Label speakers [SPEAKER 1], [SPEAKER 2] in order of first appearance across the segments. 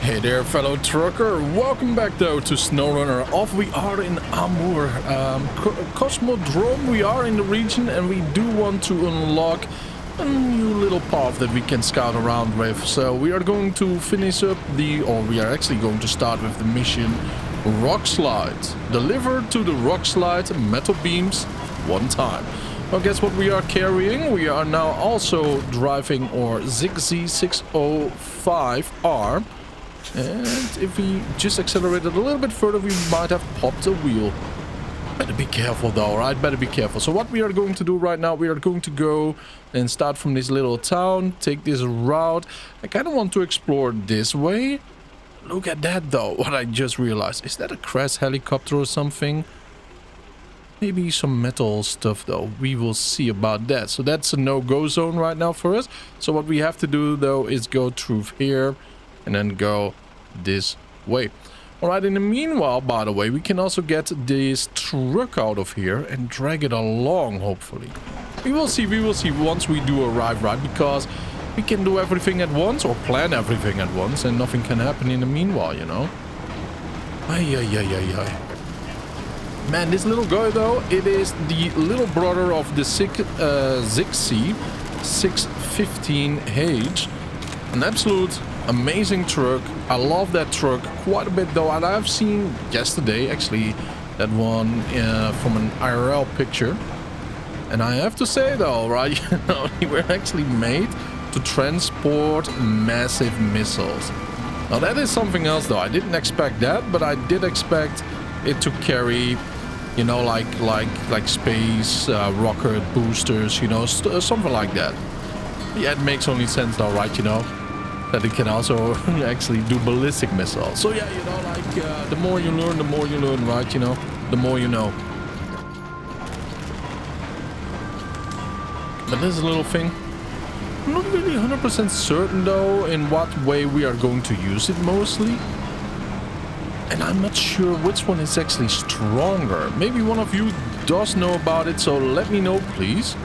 [SPEAKER 1] Hey there, fellow trucker. Welcome back though to SnowRunner. Off we are in Amur, Cosmodrome. We are in the region and we do want to unlock a new little path that we can scout around with. So we are going to finish up we are actually going to start with the mission Rockslide. Deliver to the Rockslide metal beams one time. Well, guess what we are carrying? We are now also driving our ZiKZ 605R. And if we just accelerated a little bit further, we might have popped a wheel. Better be careful though, right? Better be careful. So what we are going to do right now, we are going to go and start from this little town, take this route. I kind of want to explore this way. Look at that though, what I just realized. Is that a crash helicopter or something? Maybe some metal stuff though. We will see about that. So that's a no-go zone right now for us. So what we have to do though is go through here and then go this way. All right, in the meanwhile, by the way, we can also get this truck out of here and drag it along, hopefully. We will see once we do arrive, right? Because we can do everything at once or plan everything at once and nothing can happen in the meanwhile, you know? Ay. Man, this little guy, though, it is the little brother of the ZiKZ 615H. An absolute amazing truck. I love that truck quite a bit though, and I've seen yesterday actually that one from an IRL picture, and I have to say though, right, you know, they were actually made to transport massive missiles. Now that is something else though. I didn't expect that, but I did expect it to carry, you know, like space rocket boosters, you know, something like that. Yeah, it makes only sense though, right, you know, that it can also actually do ballistic missiles. So yeah, you know, like the more you learn, right, you know, the more you know. But this little thing, I'm not really 100% certain though in what way we are going to use it mostly. And I'm not sure which one is actually stronger. Maybe one of you does know about it, so let me know, please.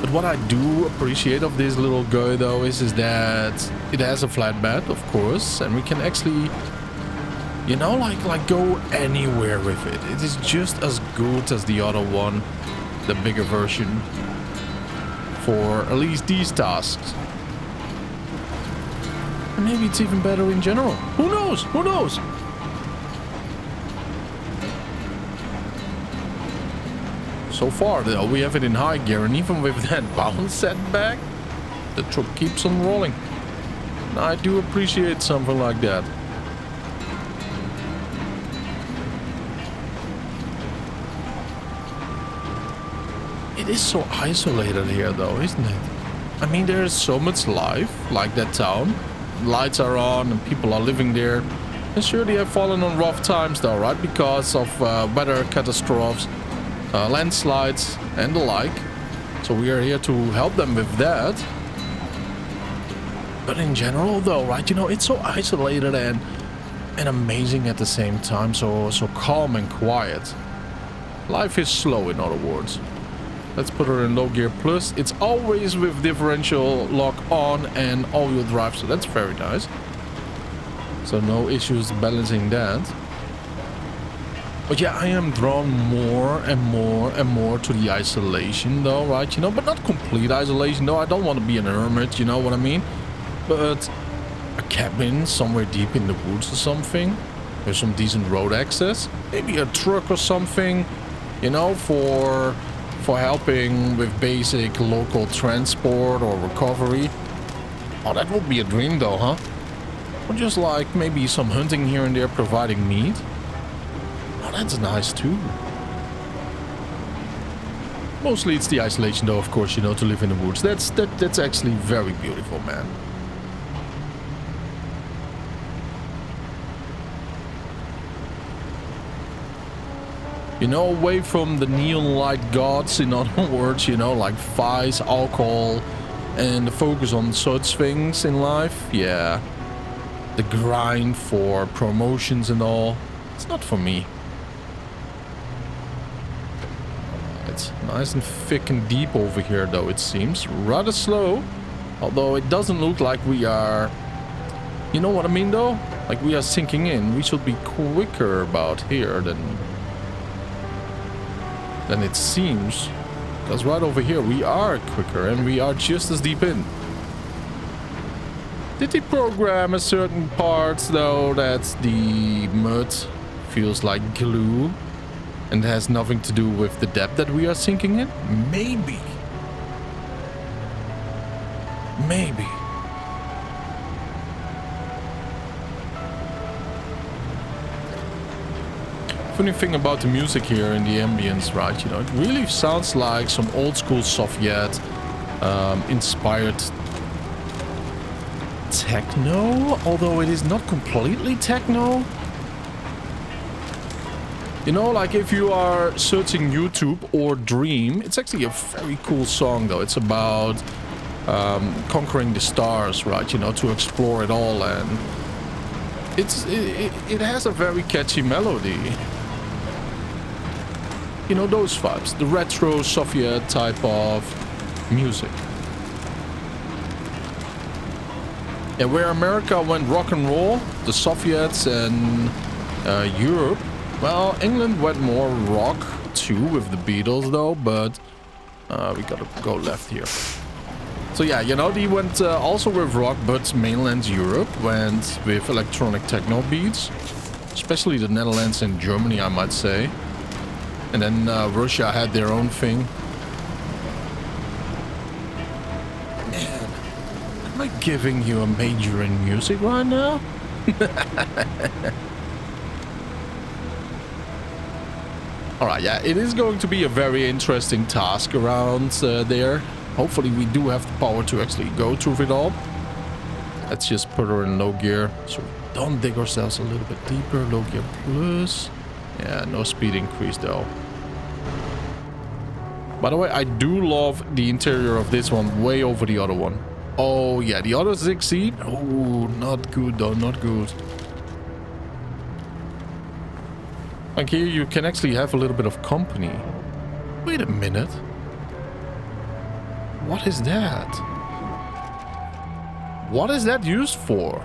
[SPEAKER 1] But what I do appreciate of this little guy though is that it has a flatbed, of course, and we can actually, you know, like go anywhere with it. It is just as good as the other one, the bigger version, for at least these tasks. And maybe it's even better in general. Who knows? Who knows? So far, though, we have it in high gear, and even with that bounce setback, the truck keeps on rolling. And I do appreciate something like that. It is so isolated here, though, isn't it? I mean, there is so much life, like that town. Lights are on, and people are living there. And sure, they have fallen on rough times, though, right? Because of weather catastrophes. Landslides and the like, so we are here to help them with that. But in general though, right, you know, it's so isolated and amazing at the same time, so calm and quiet. Life is slow, in other words. Let's put her in low gear plus. It's always with differential lock on and all-wheel drive, so that's very nice. So no issues balancing that. But yeah, I am drawn more and more to the isolation though, right? You know, but not complete isolation though. I don't want to be an hermit, you know what I mean? But a cabin somewhere deep in the woods or something, with some decent road access. Maybe a truck or something, you know, for helping with basic local transport or recovery. Oh, that would be a dream though, huh? Or just like maybe some hunting here and there providing meat. That's nice too. Mostly it's the isolation though, of course, you know, to live in the woods. That's actually very beautiful, man. You know, away from the neon light gods, in other words, you know, like vice, alcohol, and the focus on such things in life. Yeah. The grind for promotions and all. It's not for me. It's nice and thick and deep over here though, it seems. Rather slow, although it doesn't look like we are You know what I mean, though? Like, we are sinking in. We should be quicker about here than it seems. Because right over here, we are quicker and we are just as deep in. Did they program a certain part, though, that the mud feels like glue and has nothing to do with the depth that we are sinking in? Maybe. Maybe. Funny thing about the music here in the ambience, right? You know, it really sounds like some old school Soviet inspired techno, although it is not completely techno. You know, like if you are searching YouTube or Dream, it's actually a very cool song, though. It's about conquering the stars, right? You know, to explore it all, and it has a very catchy melody. You know, those vibes, the retro Soviet type of music. Yeah, where America went rock and roll, the Soviets and Europe, well, England went more rock too with the Beatles, though, but we gotta go left here. So yeah, you know, they went also with rock, but mainland Europe went with electronic techno beats, especially the Netherlands and Germany, I might say. And then Russia had their own thing. Man, am I giving you a major in music right now? Alright, yeah, it is going to be a very interesting task around there. Hopefully we do have the power to actually go through it all. Let's just put her in low gear, so we don't dig ourselves a little bit deeper. Low gear plus. Yeah, no speed increase though. By the way, I do love the interior of this one way over the other one. Oh yeah, the other ZiKZ. Oh, not good though, not good. Like here you can actually have a little bit of company. Wait a minute. What is that? What is that used for?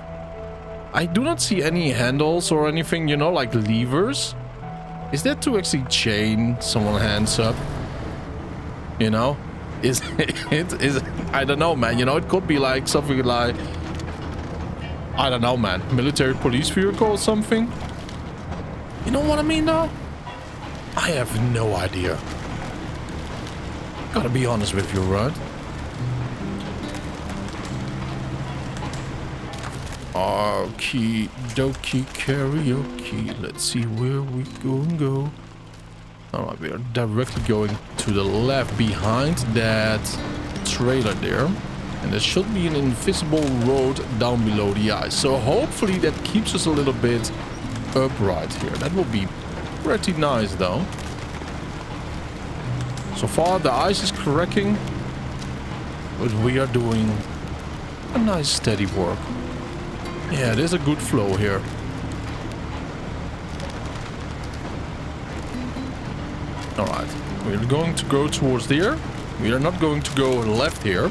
[SPEAKER 1] I do not see any handles or anything, you know, like levers. Is that to actually chain someone's hands up? You know? Is it I don't know, man. You know, it could be like something like, I don't know, man, military police vehicle or something. You know what I mean, though? I have no idea. Gotta be honest with you, right? Okie dokie karaoke. Let's see where we go. Alright, we are directly going to the left behind that trailer there. And there should be an invisible road down below the ice. So hopefully that keeps us a little bit upright here. That will be pretty nice though. So far the ice is cracking, but we are doing a nice steady work. Yeah, there's a good flow here. Alright, we're going to go towards there. We are not going to go left here.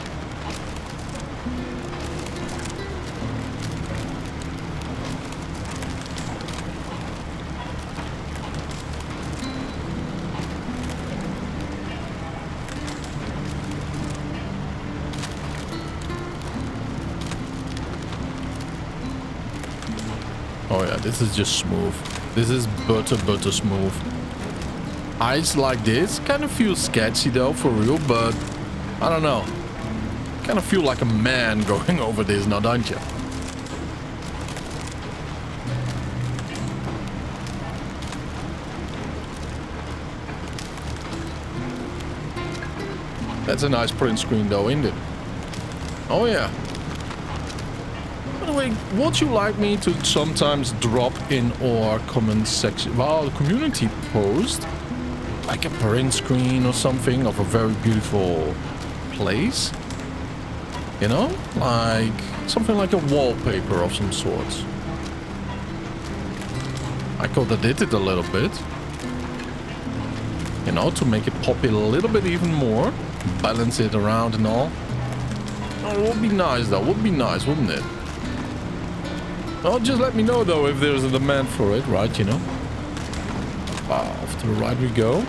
[SPEAKER 1] Oh yeah, this is just smooth. This is butter smooth. Ice like this kind of feels sketchy though, for real, but I don't know. Kind of feel like a man going over this now, don't you? That's a nice print screen though, isn't it? Oh yeah. By the way, would you like me to sometimes drop in our comment section, well, community post, like a print screen or something of a very beautiful place? You know, like something like a wallpaper of some sort. I could edit it a little bit, you know, to make it pop it a little bit even more, balance it around and all. Oh, it would be nice though, would be nice, wouldn't it? Well, just let me know though if there's a demand for it, right? You know. Off to the right we go.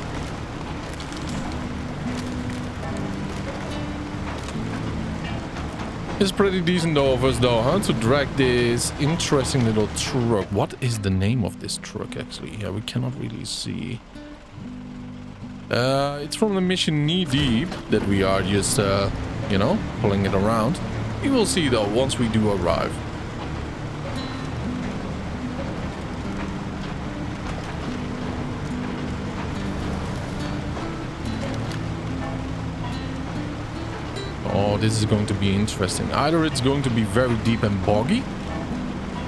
[SPEAKER 1] It's pretty decent though of us though, huh? To drag this interesting little truck. What is the name of this truck actually? Yeah, we cannot really see. It's from the mission Knee Deep that we are just, you know, pulling it around. We will see though once we do arrive. Oh, this is going to be interesting. Either it's going to be very deep and boggy,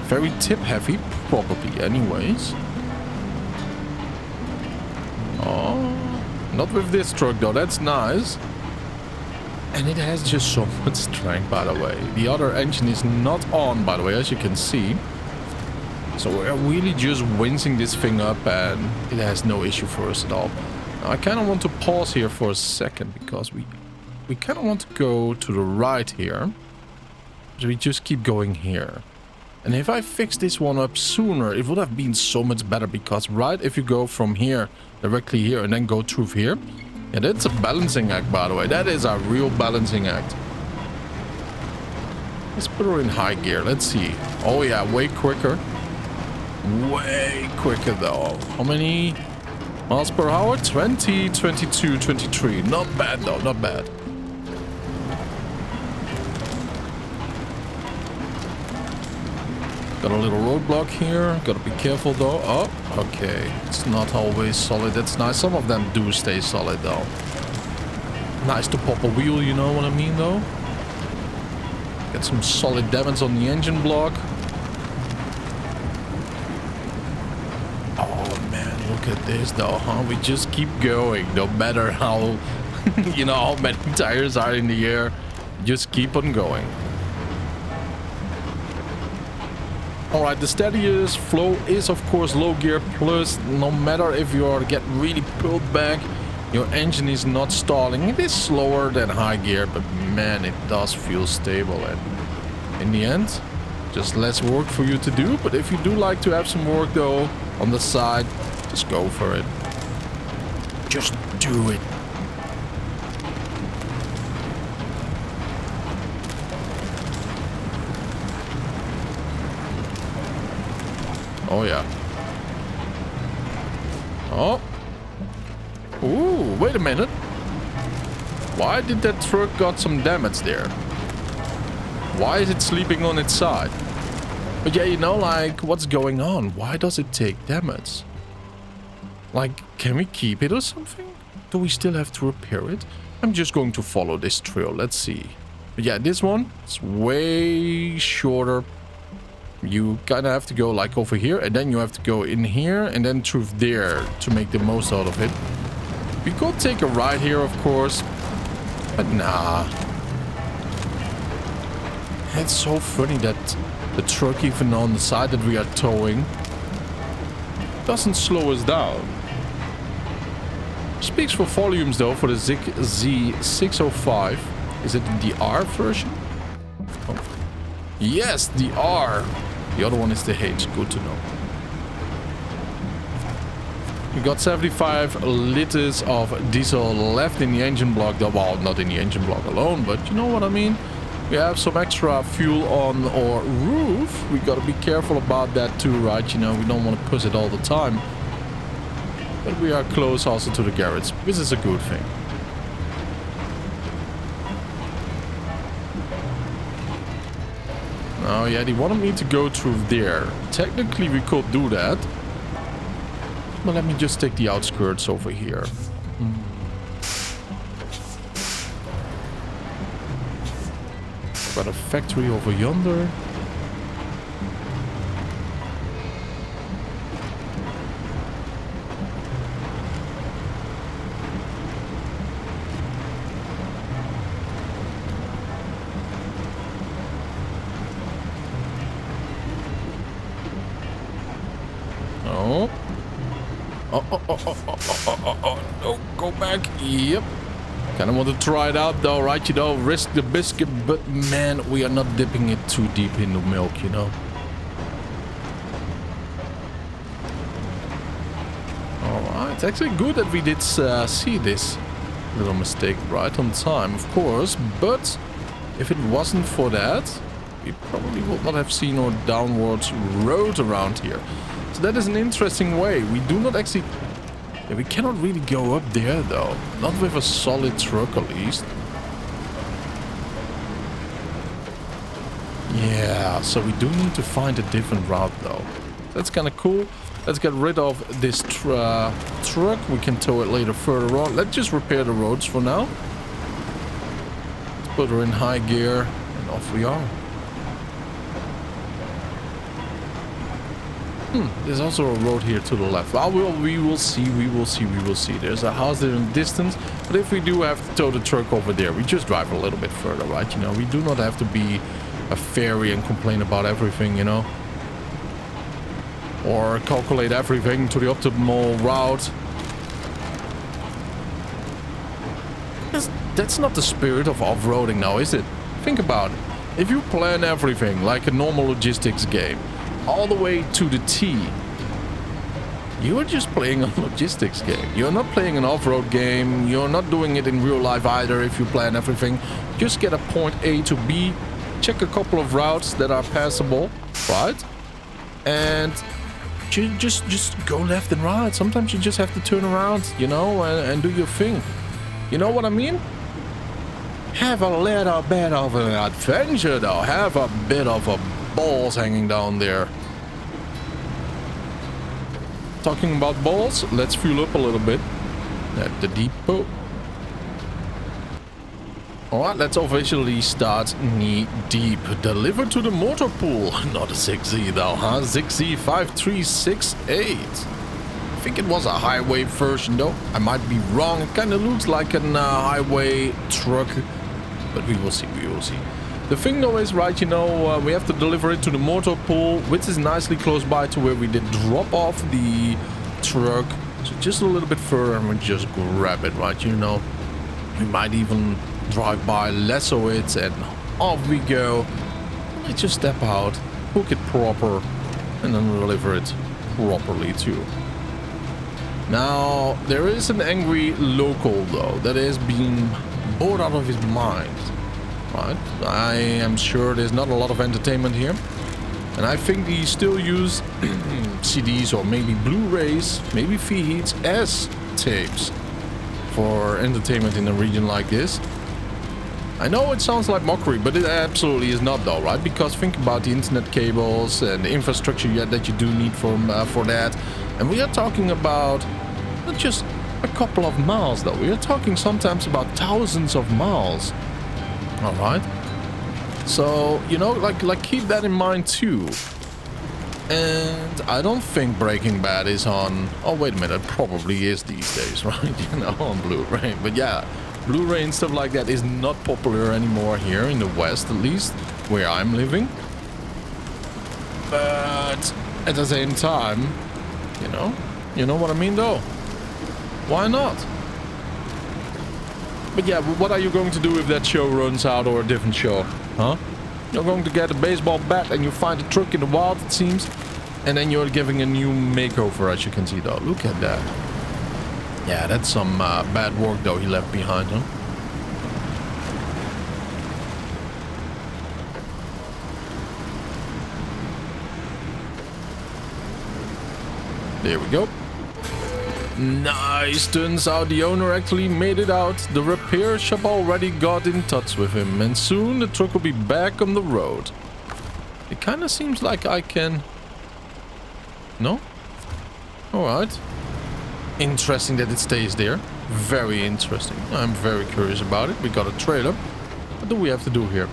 [SPEAKER 1] very tip heavy, probably anyways. Oh, not with this truck though, that's nice. And it has just so much strength, by the way. The other engine is not on, by the way, as you can see. So we're really just wincing this thing up and it has no issue for us at all. Now, I kind of want to pause here for a second because we kind of want to go to the right here. So we just keep going here. And if I fix this one up sooner, it would have been so much better because right if you go from here, directly here, and then go through here. Yeah, that's a balancing act, by the way. That is a real balancing act. Let's put her in high gear. Let's see. Oh yeah, way quicker. Way quicker though. How many miles per hour? 20, 22, 23. Not bad though, not bad. Got a little roadblock here. Gotta be careful though. Oh, okay. It's not always solid. That's nice. Some of them do stay solid though. Nice to pop a wheel, you know what I mean though? Get some solid damage on the engine block. Oh man, look at this though, huh? We just keep going. No matter how, you know, how many tires are in the air. Just keep on going. Alright, the steadiest flow is of course low gear plus. No matter if you are get really pulled back, your engine is not stalling. It is slower than high gear, but man, it does feel stable. And in the end, just less work for you to do. But if you do like to have some work though on the side, just go for it. Just do it. Oh yeah. Oh. Ooh, wait a minute. Why did that truck got some damage there? Why is it sleeping on its side? But yeah, you know, like, what's going on? Why does it take damage? Like, can we keep it or something? Do we still have to repair it? I'm just going to follow this trail. Let's see. But yeah, this one is way shorter. You kind of have to go like over here and then you have to go in here and then through there to make the most out of it. We could take a ride here, of course, but nah. It's so funny that the truck, even on the side that we are towing, doesn't slow us down. Speaks for volumes though for the ZiKZ 605. Is it the R version? Oh. Yes, the R. The other one is the H. Good to know. We got 75 liters of diesel left in the engine block. Well, not in the engine block alone, but you know what I mean. We have some extra fuel on our roof. We gotta be careful about that too, right? You know, we don't want to push it all the time. But we are close also to the garage, which is a good thing. Oh yeah, they wanted me to go through there. Technically we could do that. But let me just take the outskirts over here. Got a factory over yonder. Oh, go back. Yep. Kind of want to try it out though, right? You know, risk the biscuit, but man, we are not dipping it too deep in the milk, you know. It's actually good that we did see this little mistake right on time, of course. But if it wasn't for that, we probably would not have seen a downwards road around here. So that is an interesting way. We do not actually... Yeah, we cannot really go up there, though. Not with a solid truck, at least. Yeah, so we do need to find a different route, though. That's kind of cool. Let's get rid of this truck. We can tow it later further on. Let's just repair the roads for now. Let's put her in high gear, and off we are. There's also a road here to the left. Well, we will see. There's a house there in the distance. But if we do have to tow the truck over there, we just drive a little bit further, right? You know, we do not have to be a fairy and complain about everything, you know. Or calculate everything to the optimal route. That's not the spirit of off-roading now, is it? Think about it. If you plan everything like a normal logistics game, all the way to the T, you are just playing a logistics game. You're not playing an off-road game. You're not doing it in real life either if you plan everything. Just get a point A to B, check a couple of routes that are passable, right? And just go left and right. Sometimes you just have to turn around, you know, and do your thing. You know what I mean? Have a little bit of an adventure, though. Have a bit of a balls hanging down there. Talking about balls, let's fuel up a little bit at the depot. Alright, let's officially start knee deep. Deliver to the motor pool. Not a ZiKZ though, huh? ZiKZ 5368. I think it was a highway version though. I might be wrong. It kind of looks like a highway truck. But we will see, The thing though is, right, you know, we have to deliver it to the motor pool, which is nicely close by to where we did drop off the truck. So just a little bit further and we just grab it, right, you know. We might even drive by, lasso it, and off we go. Let's just step out, hook it proper, and then deliver it properly too. Now, there is an angry local though that is being bored out of his mind. Right, I am sure there's not a lot of entertainment here, and I think he still use CDs or maybe Blu-rays, maybe VHS as tapes for entertainment in a region like this. I know it sounds like mockery, but it absolutely is not though, right? Because think about the internet cables and the infrastructure that you do need for that, and we are talking about not just a couple of miles though. We are talking sometimes about thousands of miles. All right, so you know, like keep that in mind too. And I don't think Breaking Bad is on. Oh wait a minute, it probably is these days, right? You know, on Blu-ray. But yeah, Blu-ray and stuff like that is not popular anymore here in the West, at least where I'm living. But at the same time, you know what I mean, though. Why not? But yeah, what are you going to do if that show runs out, or a different show? Huh? You're going to get a baseball bat and you find a truck in the wild, it seems. And then you're giving a new makeover, as you can see, though. Look at that. Yeah, that's some bad work, though, he left behind him. There we go. Nice, turns out the owner actually made it out. The repair shop already got in touch with him, and soon the truck will be back on the road. It kind of seems like I can... No? Alright. Interesting that it stays there. Very interesting. I'm very curious about it. We got a trailer. What do we have to do here?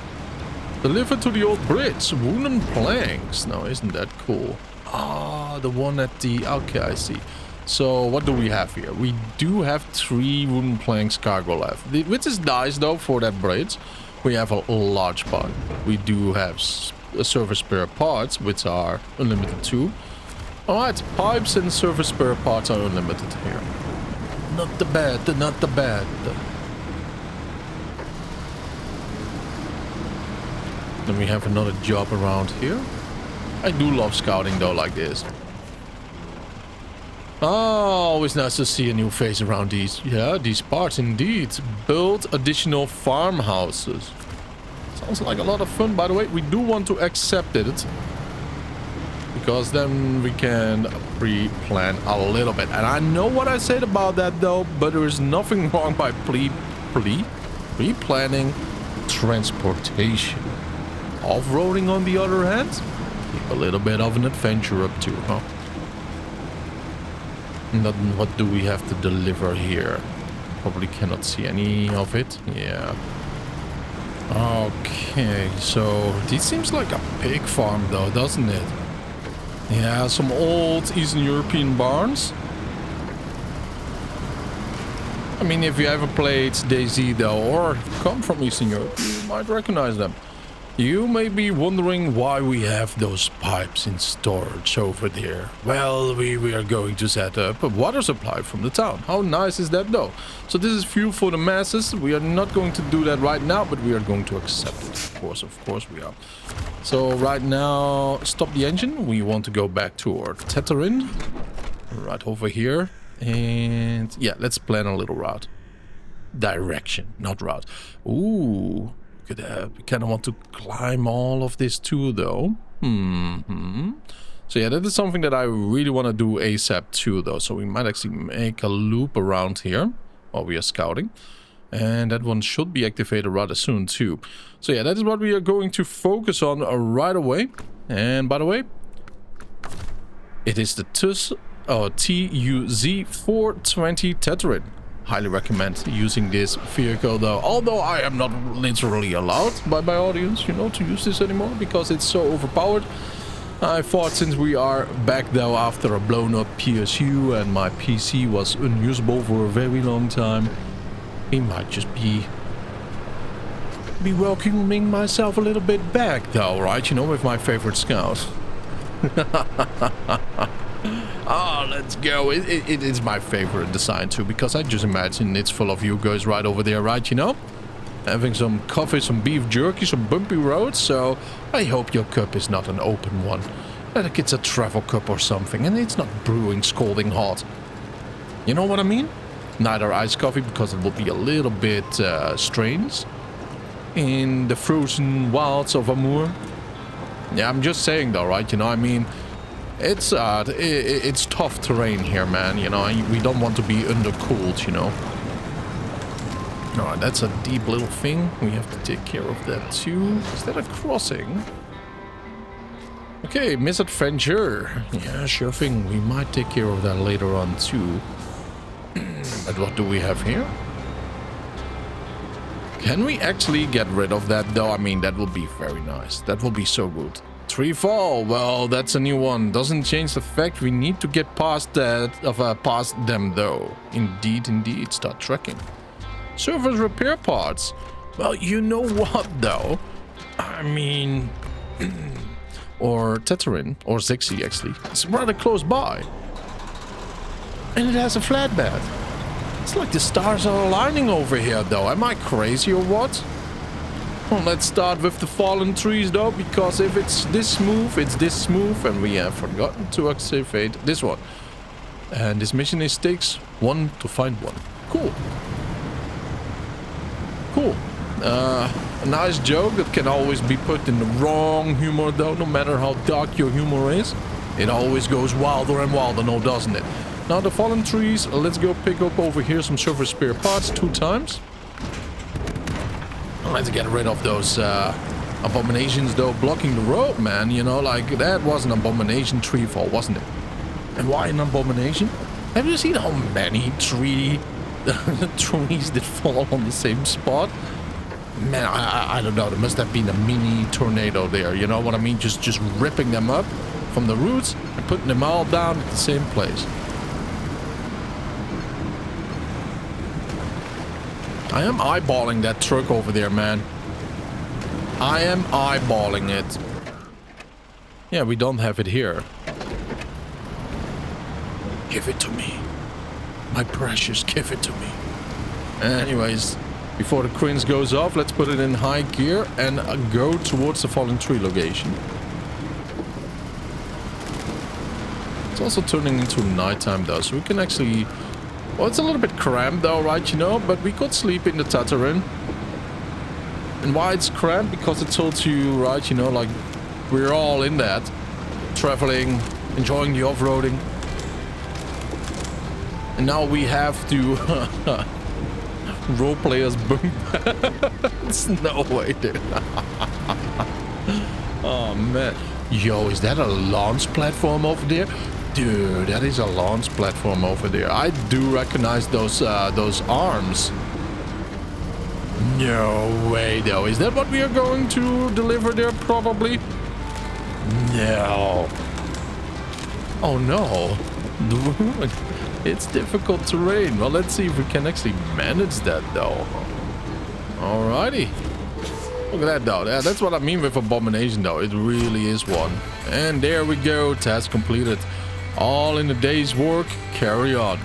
[SPEAKER 1] Deliver to the old bridge. Wooden planks. Now, isn't that cool? Ah, the one at the... Okay, I see. So, what do we have here? We do have 3 wooden planks cargo left. Which is nice, though, for that bridge. We have a large part. We do have service spare parts, which are unlimited too. Alright, pipes and service spare parts are unlimited here. Not the bad, not the bad. Then we have another job around here. I do love scouting, though, like this. Oh, always nice to see a new face around these. Yeah, these parts indeed. Build additional farmhouses. Sounds like a lot of fun, by the way. We do want to accept it. Because then we can pre-plan a little bit. And I know what I said about that though, but there is nothing wrong by pre-planning transportation. Off-roading on the other hand, keep a little bit of an adventure up too, huh? And then what do we have to deliver here? Probably cannot see any of it. Yeah. Okay, so this seems like a pig farm though, doesn't it? Yeah, some old Eastern European barns. I mean, if you ever played DayZ though, or come from Eastern Europe, you might recognize them. You may be wondering why we have those pipes in storage over there. Well, we are going to set up a water supply from the town. How nice is that though? So this is fuel for the masses. We are not going to do that right now, but we are going to accept it. Of course we are. So right now, stop the engine. We want to go back to our Tatarin. Right over here. And yeah, let's plan a little route. Direction, not route. Ooh. We kind of want to climb all of this too, though. So yeah, that is something that I really want to do ASAP too, though. So we might actually make a loop around here while we are scouting. And that one should be activated rather soon too. So yeah, that is what we are going to focus on right away. And by the way, it is the TUZ420 Tatarin. Highly recommend using this vehicle though, although I am not literally allowed by my audience, you know, to use this anymore because it's so overpowered. I thought since we are back though after a blown up PSU and my PC was unusable for a very long time, we might just be welcoming myself a little bit back though, right? You know, with my favorite scout. Oh, let's go. It is my favorite design too, because I just imagine it's full of you guys right over there, right? You know? Having some coffee, some beef jerky, some bumpy roads. So I hope your cup is not an open one. Like it's a travel cup or something, and it's not brewing scalding hot. You know what I mean? Neither iced coffee, because it will be a little bit strange in the frozen wilds of Amur. Yeah, I'm just saying though, right? You know, I mean, it's tough terrain here, man. You know, we don't want to be undercooled, you know. Alright, that's a deep little thing. We have to take care of that too. Is that a crossing? Okay, misadventure. Yeah, sure thing. We might take care of that later on too. But what do we have here? Can we actually get rid of that though? I mean, that will be very nice. That will be so good. Tree fall. Well, that's a new one. Doesn't change the fact we need to get past that, past them though. Indeed. Start trekking. Surface repair parts. Well, you know what though? I mean, or Tatarin, or ZiKZ actually. It's rather close by. And it has a flatbed. It's like the stars are aligning over here though. Am I crazy or what? Well, let's start with the fallen trees though, because if it's this smooth, it's this smooth, and we have forgotten to activate this one. And this mission takes one to find one. Cool. A nice joke that can always be put in the wrong humor though, no matter how dark your humor is. It always goes wilder and wilder, no, doesn't it? Now the fallen trees, let's go pick up over here some surface spare parts 2 times. Let's get rid of those abominations though, blocking the road, man. You know, like that was an abomination tree fall, wasn't it? And why an abomination? Have you seen how many trees that fall on the same spot? Man, I don't know. There must have been a mini tornado there. You know what I mean? Just ripping them up from the roots and putting them all down at the same place. I am eyeballing that truck over there, man. I am eyeballing it. Yeah, we don't have it here. Give it to me. My precious, give it to me. Anyways, before the cringe goes off, let's put it in high gear and go towards the fallen tree location. It's also turning into nighttime though, so we can actually... Well, it's a little bit cramped though, right, you know, but we could sleep in the Tatarin. And why it's cramped? Because it tells you, right, you know, like, we're all in that. Traveling, enjoying the off-roading. And now we have to roleplay as boom. There's no way, dude. Oh, man. Yo, is that a launch platform over there? Dude, that is a launch platform over there. I do recognize those arms. No way, though. Is that what we are going to deliver there, probably? No. Oh, no. It's difficult terrain. Well, let's see if we can actually manage that, though. Alrighty. Look at that, though. That's what I mean with abomination, though. It really is one. And there we go. Task completed. All in a day's work. Carry on.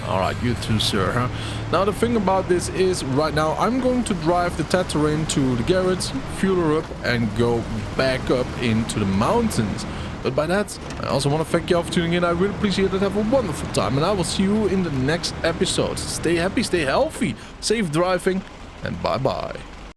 [SPEAKER 1] Alright, you too, sir. Huh? Now, the thing about this is, right now, I'm going to drive the Tatarin to the garage, fuel her up, and go back up into the mountains. But by that, I also want to thank you all for tuning in. I really appreciate it. Have a wonderful time, and I will see you in the next episode. Stay happy, stay healthy, safe driving, and bye-bye.